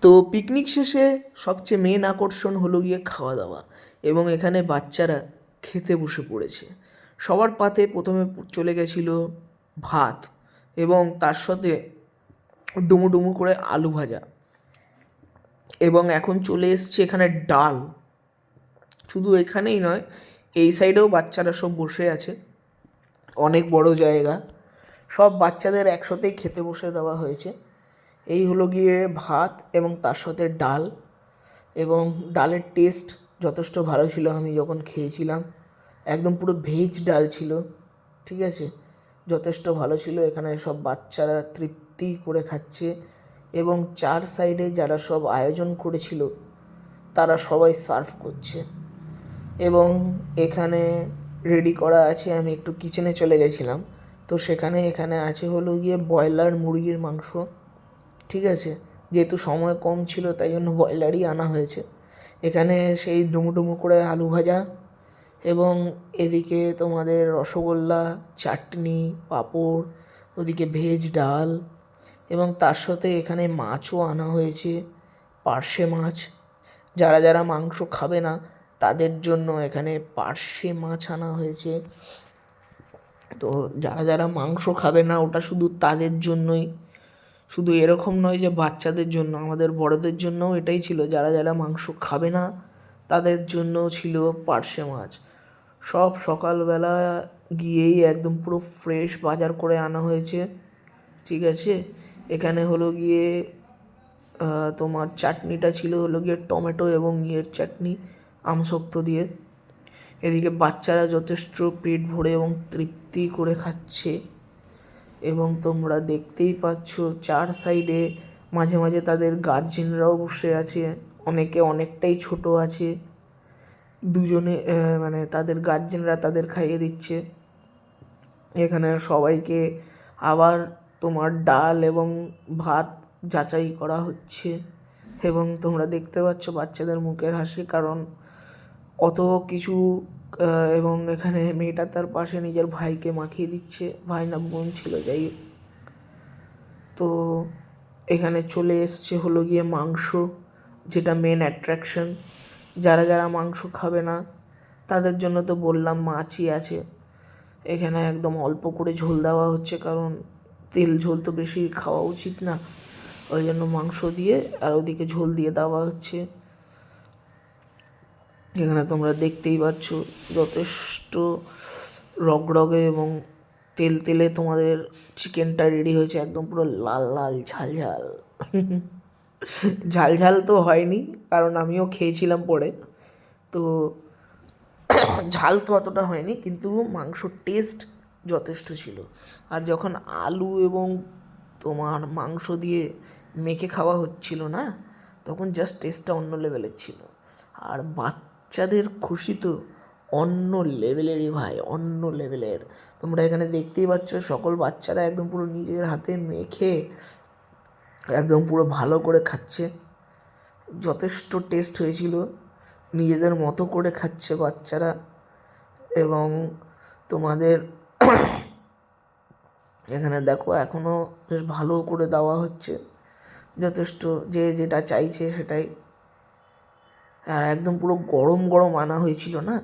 তো পিকনিক শেষে সবচেয়ে মেন আকর্ষণ হলো গিয়ে খাওয়া দাওয়া, এবং এখানে বাচ্চারা খেতে বসে পড়েছে। সবার পাতে প্রথমে চলে গেছিলো ভাত, এবং তার সাথে ডুমু ডুমু করে আলু ভাজা, এবং এখন চলে এসছে এখানে ডাল। শুধু এখানেই নয়, এই সাইডেও বাচ্চারা সব বসে আছে, অনেক বড় জায়গা, সব বাচ্চাদের একসাথেই খেতে বসে দেওয়া হয়েছে। এই হলো গিয়ে ভাত এবং তার সাথে ডাল, এবং ডালের টেস্ট যথেষ্ট ভালো ছিল। আমি যখন খেয়েছিলাম একদম পুরো ভেজ ডাল ছিল, ঠিক আছে, যথেষ্ট ভালো ছিল। এখানে সব বাচ্চারা তৃপ্তি করে খাচ্ছে, এবং চার সাইডে যারা সব আয়োজন করেছিল তারা সবাই সার্ভ করছে, এবং এখানে রেডি করা আছে। আমি একটু কিচেনে চলে গেছিলাম, তো এখানে আছে হলো গিয়ে ব্রয়লার মুরগির মাংস, ঠিক আছে। যেহেতু সময় কম ছিল তাই জন্য ব্রয়লারই আনা হয়েছে। এখানে সেই ডুমু ডুমু করে আলু ভাজা, এবং এদিকে তোমাদের রসগোল্লা, চাটনি, পাঁপড়, ওদিকে ভেজ ডাল, এবং তার সাথে এখানে মাছও আনা হয়েছে, পার্শে মাছ। যারা যারা মাংস খাবে না তাদের জন্য এখানে পার্শে মাছ আনা হয়েছে। তো যারা যারা মাংস খাবে না ওটা শুধু তাদের জন্যই, শুধু এরকম নয় যে বাচ্চাদের জন্য, আমাদের বড়দের জন্যও এটাই ছিল। যারা যারা মাংস খাবে না তাদের জন্য ছিল পার্শে মাছ। সব সকালবেলা গিয়েই একদম পুরো ফ্রেশ বাজার করে আনা হয়েছে, ঠিক আছে। এখানে হলো গিয়ে তোমার চাটনিটা ছিল হলো গিয়ে টমেটো এবং ইয়ের চাটনি, আমসত্ত্ব দিয়ে। এদিকে বাচ্চারা যথেষ্ট পেট ভরে এবং তৃপ্তি করে খাচ্ছে, এবং তোমরা দেখতেই পাচ্ছ চার সাইডে মাঝে মাঝে তাদের গার্জেনরাও বসে আছে। অনেকে অনেকটাই ছোট আছে, দুজনে মানে তাদের গার্জেনরা তাদের খাইয়ে দিচ্ছে। এখানে সবাইকে আবার তোমার ডাল এবং ভাত যাচাই করা হচ্ছে, এবং তোমরা দেখতে পাচ্ছ বাচ্চাদের মুখের হাসি, কারণ অত কিছু। এবং এখানে মেয়েটা তার পাশে নিজের ভাইকে মাখিয়ে দিচ্ছে, ভাই না বোন ছিল, যাই হোক। তো এখানে চলে এসছে হলো গিয়ে মাংস, যেটা মেন অ্যাট্রাকশন। যারা যারা মাংস খাবে না তাদের জন্য তো বললাম মাছই আছে। এখানে একদম অল্প করে ঝোল দেওয়া হচ্ছে, কারণ তেল ঝোল তো বেশি খাওয়া উচিত না, ওই জন্য মাংস দিয়ে আর ওদিকে ঝোল দিয়ে দেওয়া হচ্ছে। এখানে তোমরা দেখতেই পাচ্ছ যথেষ্ট রগরগে এবং তেল তেলে তোমাদের চিকেনটা রেডি হয়েছে, একদম পুরো লাল লাল ঝাল ঝাল। ঝাল ঝাল তো হয়নি, কারণ আমিও খেয়েছিলাম পরে, তো ঝাল তো অতটা হয়নি, কিন্তু মাংসর টেস্ট যথেষ্ট ছিল। আর যখন আলু এবং তোমার মাংস দিয়ে মেখে খাওয়া হচ্ছিল না, তখন জাস্ট টেস্টটা অন্য লেভেলের ছিল। আর বাচ্চাদের খুশি তো অন্য লেভেলেরই ভাই, অন্য লেভেলের। তোমরা এখানে দেখতেই পাচ্ছ সকল বাচ্চারা একদম পুরো নিজের হাতে মেখে একদম পুরো ভালো করে খাচ্ছে। যথেষ্ট টেস্ট হয়েছিল, নিজেদের মতো করে খাচ্ছে বাচ্চারা। এবং তোমাদের এখানে দেখো এখনও বেশ ভালো করে দেওয়া হচ্ছে, যথেষ্ট, যে যেটা চাইছে সেটাই। আর একদম পুরো গরম গরম আনা হয়েছিল না,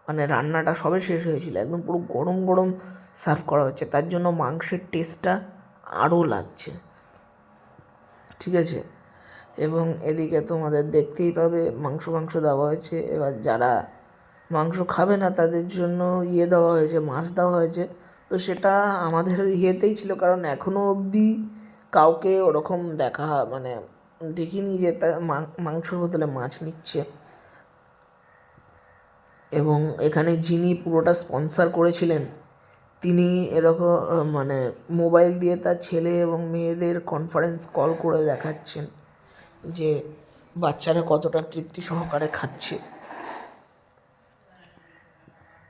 মানে রান্নাটা সবে শেষ হয়েছিল, একদম পুরো গরম গরম সার্ভ করা হচ্ছে, তার জন্য মাংসের টেস্টটা আরও লাগছে, ঠিক আছে। এবং এদিকে তোমাদের দেখতেই পাবে মাংস মাংস দেওয়া হয়েছে। এবার যারা মাংস খাবে না তাদের জন্য দেওয়া হয়েছে, মাছ দেওয়া হয়েছে। তো সেটা আমাদের ইয়েতেই ছিল, কারণ এখনও অবধি কাউকে ওরকম মানে দেখিনি যে তা মাংসর বদলে মাছ নিচ্ছে। এবং এখানে যিনি পুরোটা স্পন্সর করেছিলেন তিনি এরকম মানে মোবাইল দিয়ে তার ছেলে এবং মেয়েদের কনফারেন্স কল করে দেখাচ্ছেন যে বাচ্চারা কতটা তৃপ্তি সহকারে খাচ্ছে।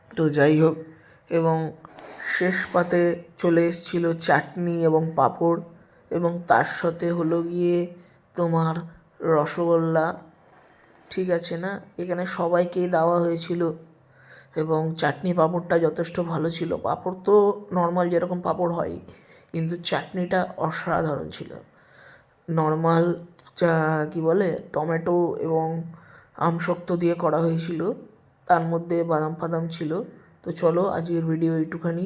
তো যাই হোক, এবং শেষ পাতে চলে এসেছিল চাটনি এবং পাঁপড়, এবং তার সাথে হলো গিয়ে তোমার রসগোল্লা, ঠিক আছে না। এখানে সবাইকেই দেওয়া হয়েছিল, এবং চাটনি পাঁপড়টা যথেষ্ট ভালো ছিল। পাঁপড় তো নর্মাল যেরকম পাঁপড় হয়, কিন্তু চাটনিটা অসাধারণ ছিল। নর্মাল যা কী বলে টমেটো এবং আমসত্ত্ব দিয়ে করা হয়েছিল, তার মধ্যে বাদাম ফাদাম ছিল। তো চলো আজকের ভিডিও এইটুখানি।